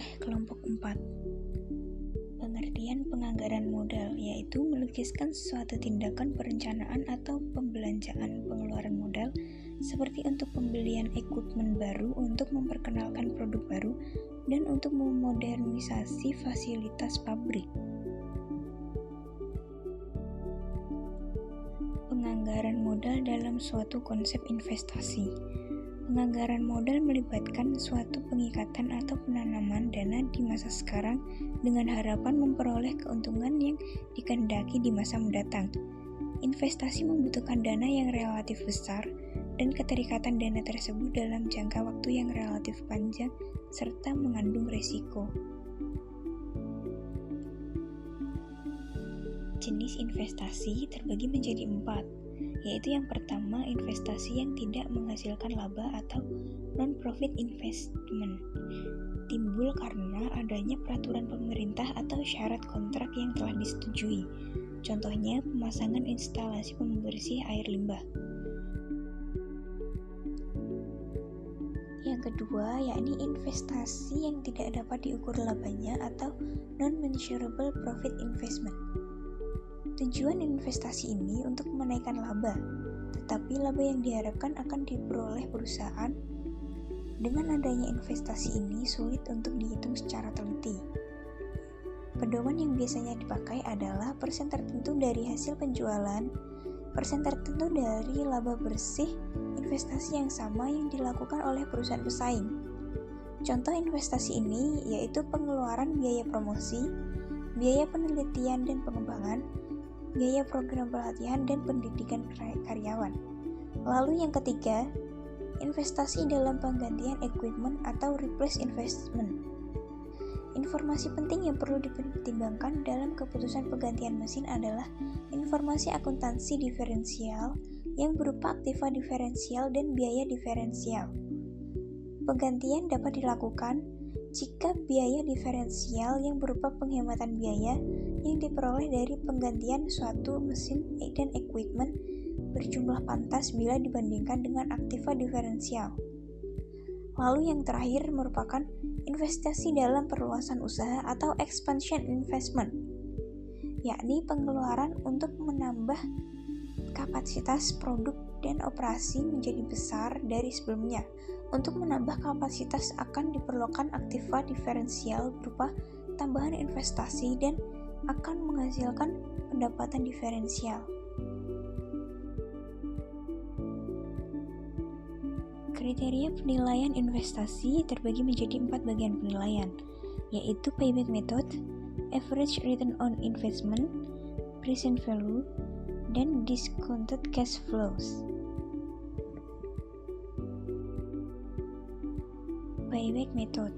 oleh kelompok 4. Pengertian penganggaran modal yaitu melukiskan suatu tindakan perencanaan atau pembelanjaan pengeluaran modal seperti untuk pembelian equipment baru untuk memperkenalkan produk baru dan untuk memodernisasi fasilitas pabrik. Penganggaran modal dalam suatu konsep investasi. Penganggaran modal melibatkan suatu pengikatan atau penanaman dana di masa sekarang dengan harapan memperoleh keuntungan yang dikehendaki di masa mendatang. Investasi membutuhkan dana yang relatif besar dan keterikatan dana tersebut dalam jangka waktu yang relatif panjang serta mengandung risiko. Jenis investasi terbagi menjadi 4, yaitu yang pertama investasi yang tidak menghasilkan laba atau non-profit investment, timbul karena adanya peraturan pemerintah atau syarat kontrak yang telah disetujui, contohnya pemasangan instalasi pembersih air limbah. Yang kedua, yakni investasi yang tidak dapat diukur labanya atau non-measurable profit investment. Tujuan investasi ini untuk menaikkan laba, tetapi laba yang diharapkan akan diperoleh perusahaan. Dengan adanya investasi ini sulit untuk dihitung secara teliti. Pedoman yang biasanya dipakai adalah persen tertentu dari hasil penjualan, persen tertentu dari laba bersih investasi yang sama yang dilakukan oleh perusahaan pesaing. Contoh investasi ini yaitu pengeluaran biaya promosi, biaya penelitian dan pengembangan, biaya program pelatihan dan pendidikan karyawan. Lalu yang ketiga, investasi dalam penggantian equipment atau replace investment. Informasi penting yang perlu dipertimbangkan dalam keputusan penggantian mesin adalah informasi akuntansi diferensial yang berupa aktiva diferensial dan biaya diferensial. Penggantian dapat dilakukan jika biaya diferensial yang berupa penghematan biaya yang diperoleh dari penggantian suatu mesin dan equipment berjumlah pantas bila dibandingkan dengan aktiva diferensial. Lalu yang terakhir merupakan investasi dalam perluasan usaha atau expansion investment, yakni pengeluaran untuk menambah kapasitas produk dan operasi menjadi besar dari sebelumnya. Untuk menambah kapasitas akan diperlukan aktiva diferensial berupa tambahan investasi dan akan menghasilkan pendapatan diferensial. Kriteria penilaian investasi terbagi menjadi 4 bagian penilaian, yaitu payback method, average return on investment, present value, dan discounted cash flows. Payback method.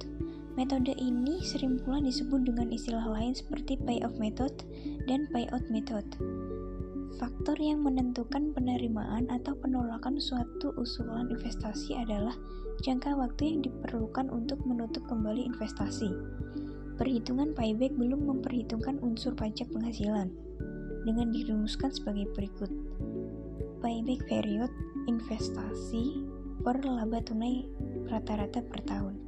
Metode ini sering pula disebut dengan istilah lain seperti payoff method dan payout method. Faktor yang menentukan penerimaan atau penolakan suatu usulan investasi adalah jangka waktu yang diperlukan untuk menutup kembali investasi. Perhitungan payback belum memperhitungkan unsur pajak penghasilan, dengan dirumuskan sebagai berikut. Payback period investasi per laba tunai rata-rata per tahun.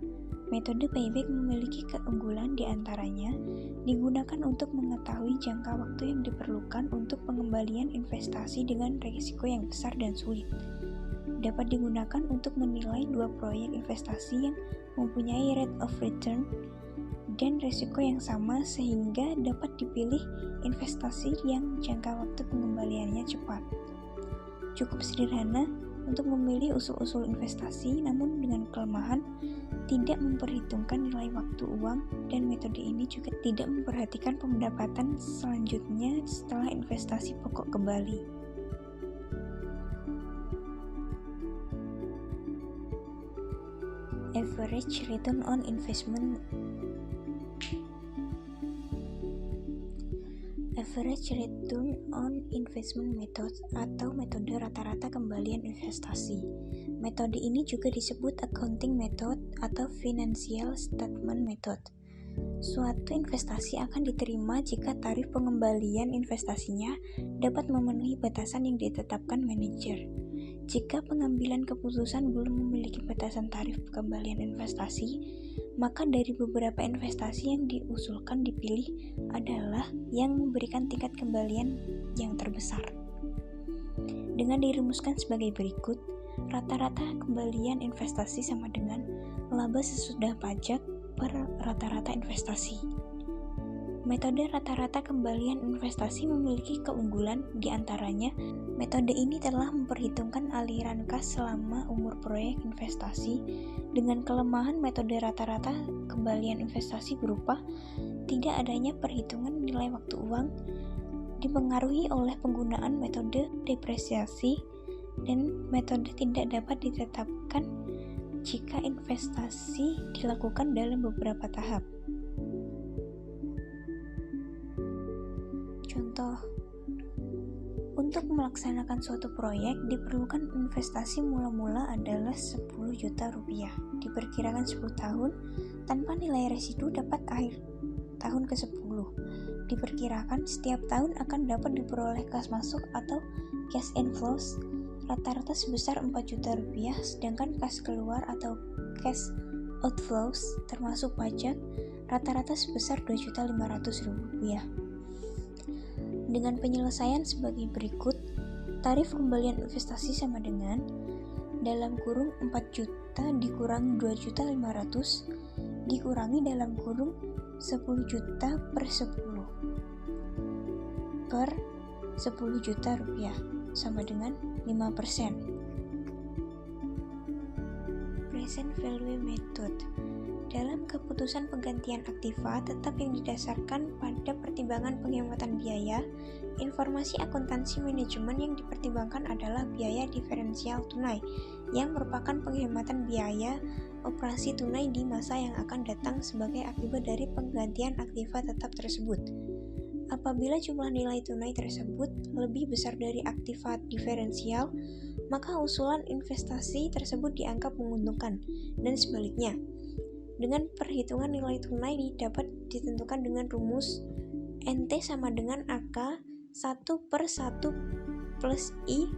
Metode payback memiliki keunggulan di antaranya digunakan untuk mengetahui jangka waktu yang diperlukan untuk pengembalian investasi dengan risiko yang besar dan sulit. Dapat digunakan untuk menilai dua proyek investasi yang mempunyai rate of return dan risiko yang sama sehingga dapat dipilih investasi yang jangka waktu pengembaliannya cepat. Cukup sederhana untuk memilih usul-usul investasi, namun dengan kelemahan tidak memperhitungkan nilai waktu uang, dan metode ini juga tidak memperhatikan pendapatan selanjutnya setelah investasi pokok kembali. Average return on investment. Average return on investment method atau metode rata-rata kembalian investasi. Metode ini juga disebut accounting method atau financial statement method. Suatu investasi akan diterima jika tarif pengembalian investasinya dapat memenuhi batasan yang ditetapkan manajer. Jika pengambilan keputusan belum memiliki batasan tarif kembalian investasi, maka dari beberapa investasi yang diusulkan dipilih adalah yang memberikan tingkat kembalian yang terbesar. Dengan dirumuskan sebagai berikut, rata-rata kembalian investasi sama dengan laba sesudah pajak per rata-rata investasi. Metode rata-rata kembalian investasi memiliki keunggulan, di antaranya metode ini telah memperhitungkan aliran kas selama umur proyek investasi, dengan kelemahan metode rata-rata kembalian investasi berupa tidak adanya perhitungan nilai waktu uang, dipengaruhi oleh penggunaan metode depresiasi, dan metode tidak dapat ditetapkan jika investasi dilakukan dalam beberapa tahap. Contoh, untuk melaksanakan suatu proyek diperlukan investasi mula-mula adalah 10 juta rupiah, diperkirakan 10 tahun, tanpa nilai residu dapat akhir tahun ke-10. Diperkirakan setiap tahun akan dapat diperoleh kas masuk atau cash inflows rata-rata sebesar 4 juta rupiah, sedangkan kas keluar atau cash outflows termasuk pajak rata-rata sebesar 2.500.000 rupiah. Dengan penyelesaian sebagai berikut, tarif kembalian investasi sama dengan dalam kurung 4 juta dikurangi 2.500.000 dikurangi dalam kurung 10 juta per 10 juta rupiah sama dengan 5%. Present value method. Dalam keputusan penggantian aktiva tetap yang didasarkan pada pertimbangan penghematan biaya, informasi akuntansi manajemen yang dipertimbangkan adalah biaya diferensial tunai, yang merupakan penghematan biaya operasi tunai di masa yang akan datang sebagai akibat dari penggantian aktiva tetap tersebut. Apabila jumlah nilai tunai tersebut lebih besar dari aktiva diferensial, maka usulan investasi tersebut dianggap menguntungkan, dan sebaliknya. Dengan perhitungan nilai tunai dapat ditentukan dengan rumus NT sama dengan AK 1/1 plus I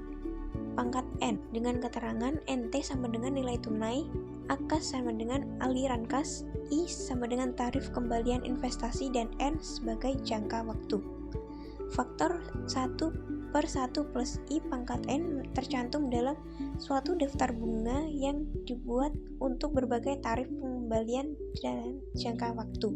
pangkat N, dengan keterangan NT sama dengan nilai tunai, AK sama dengan aliran kas, I sama dengan tarif kembalian investasi, dan N sebagai jangka waktu. Faktor 1/1 plus I pangkat N tercantum dalam suatu daftar bunga yang dibuat untuk berbagai tarif pengembalian dan jangka waktu.